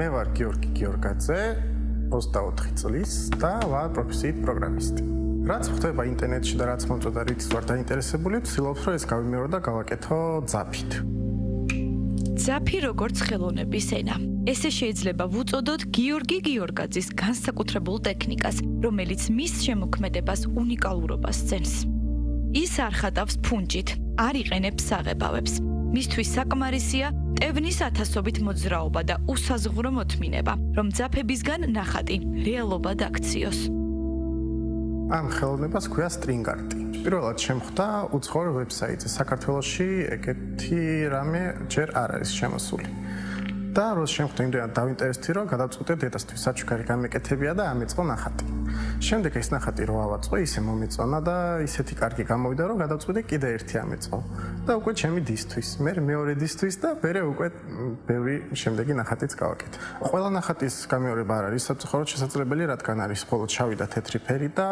მე ვარ გიორგი გიორგაძე, 24 წლის და ვარ პროფესიით პროგრამისტი. რაც ხდება ინტერნეტში და რაც მომწონდა რითიც ვარ დაინტერესებული, ვცდილობ რომ ეს გავიმეორო და გავაკეთო ძაფით. ძაფი როგორც ხელოვნების ენა. ესე შეიძლება ვუწოდოთ გიორგი გიორგაძის განსაკუთრებულ ტექნიკას, რომელიც მის შემოქმედებას უნიკალურობას სცემს. ის არ ხატავს ფუნჯით, არ იყენებს საღებავებს. მისთვის საკმარისია ტევნის ათასობით მოძრაობა და უსაზღვრო მოთმინება, რომ ძაფებისგან ნახატი რეალობად აქციოს. ამ ხელოვნებას ქვია სტრინგ-არტი. პირველად შემხვდა უცხოურ ვებსაიტზე. საქართველოში ეგეთი რამე ჯერ არ არის შემოსული. და რო შემხვდა იმდენად დავინტერესდი, რომ გადავწყვიტე დედასთვის საჩუქარი გამეკეთებია და ამეწყო ნახატი. შემდეგ ეს ნახატი რო ავაწყო, ისე მომეწონა და ისეთი კარგი გამოვიდა, რომ გადავწყვიტე კიდე ერთი ამეწყო. და უკვე ჩემი დისთვის, მე მეორე დისთვის და მერე უკვე ბევრი შემდეგი ნახატიც გავაკეთე. ყველა ნახატის გამეორება არ არის საფრთხოდ შესაძლებელი, რადგან არის მხოლოდ შავი და თეთრი ფერი და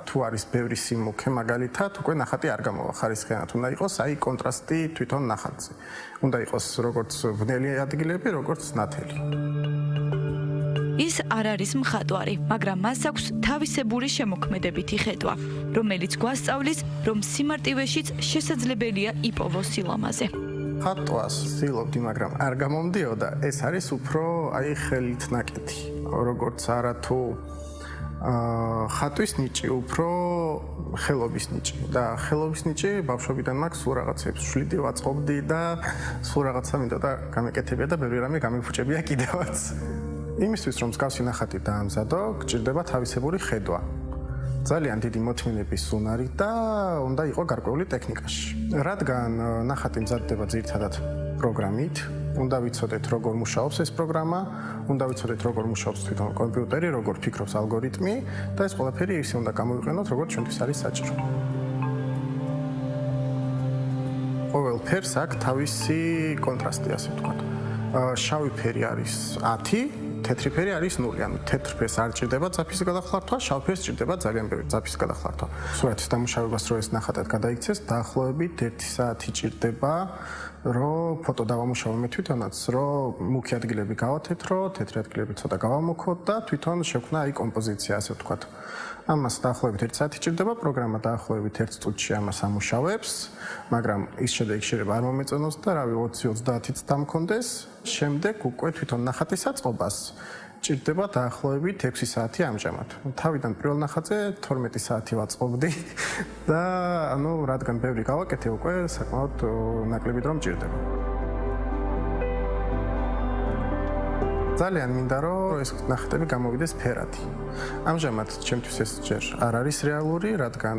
თუ არის ბევრი სიმუქე მაგალითად, უკვე ნახატი არ გამოვა ხარისხიანად. უნდა იყოს აი კონტრასტი თვითონ ნახატზე. უნდა იყოს როგორც ბნელი ადგილები, როგორც ნათელი. ის არ არის მხატვარი, მაგრამ მას აქვს თავისებური შემოქმედებითი ხედვა, რომელიც გვასწავლის, რომ სიმარტივეშიც შესაძლებელია იპოვოს სილამაზე. ხატვას ვცდილობდი, მაგრამ არ გამომდიოდა. ეს არის უფრო აი ხელით ნაკეთი. როგორც არა თუ ხატვის ნიჭი, უფრო ხელობის ნიჭი. და ხელობის ნიჭი ბავშვობიდან მაქვს სულ რაღაცებს ვშვლიდი, ვაწყობდი და სულ რაღაცა მინდა და გამეკეთებია და ბევრი რამე გამიფუჭებია კიდევაც. იმისთვის რომ მსგავსი ნახატი დაამზადო, გჭირდება თავისებური ხედვა. ძალიან დიდი მოთმინების უნარი და უნდა იყო გარკვეული ტექნიკაში. რადგან ნახატი მზადდება ძირითადად პროგრამით, უნდა ვიცოდეთ როგორ მუშაობს ეს პროგრამა, უნდა ვიცოდეთ როგორ მუშაობს თვითონ კომპიუტერი, როგორ ფიქრობს ალგორითმი და ეს ყველაფერი ისე უნდა გამოვიყენოთ, როგორც ჩვენთვის არის საჭირო. ყოველ ფერს აქვს თავისი კონტრასტი, ასე ვთქვათ. შავი ფერი არის 10, თეთრი ფერი არის 0, ანუ თეთრ ფერს არ ჭირდება ძაფის გადახლართვა, შავ ფერს ჭირდება ძალიან ბევრი ძაფის გადახლართვა. სურათის დამუშავებას რო ეს ნახატად გადაიქცეს, დაახლოებით 1 საათი ჭირდება, რომ ფოტო დავამუშავო მე თვითონაც, რომ მუქი ადგილები გავათეთრო, თეთრი ადგილები ცოტა გავამოქოთ და თვითონ შევქმნა აი კომპოზიცია, ასე ვთქვათ. ამას დაახლოებით 1 საათი ჭირდება, პროგრამა დაახლოებით 1 წუთში ამას ამუშავებს, მაგრამ ის შედეგი შეიძლება არ მომეწონოს და რავი 20-30-იც დამქონდეს. შემდეგ უკვე თვითონ ნახატის აწყობას ჭირდება დაახლოებით 6 საათი ამჟამად. თავიდან პირველ ნახატზე 12 საათი ვაწყობდი და ანუ რადგან ბევრი გავაკეთე, უკვე საკმაოდ ნაკლები დრო მჭირდება. ძალიან მინდა რომ ეს ნახატები გამოვიდეს ფერადი. ამჟამად ჩემთვის ეს ჯერ არ არის რეალური, რადგან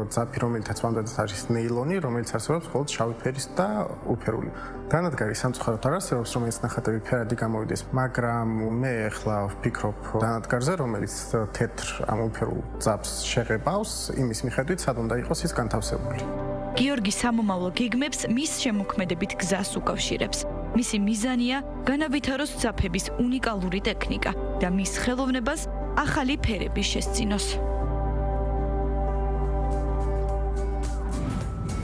ძაფი რომელთაც ვამდენად არის ნეილონი, რომელიც არსებობს მხოლოდ შავი ფერის და უფერული. დანადგარი სამწუხაროდ არ არსებობს, რომელიც ნახატები ფერადი გამოვიდეს, მაგრამ მე ახლა ვფიქრობ დანადგარზე, რომელიც თეთრ ამ უფერულ ძაფს შეღებავს, იმის მიხედვით სად უნდა იყოს ის განთავსებული. გიორგი სამომავლო გეგმებს მის შემოქმედებით გზას უკავშირებს. მისი მიზანია განავითაროს ძაფების უნიკალური ტექნიკა და მის ხელოვნებას ახალი ფერების შესწინოს.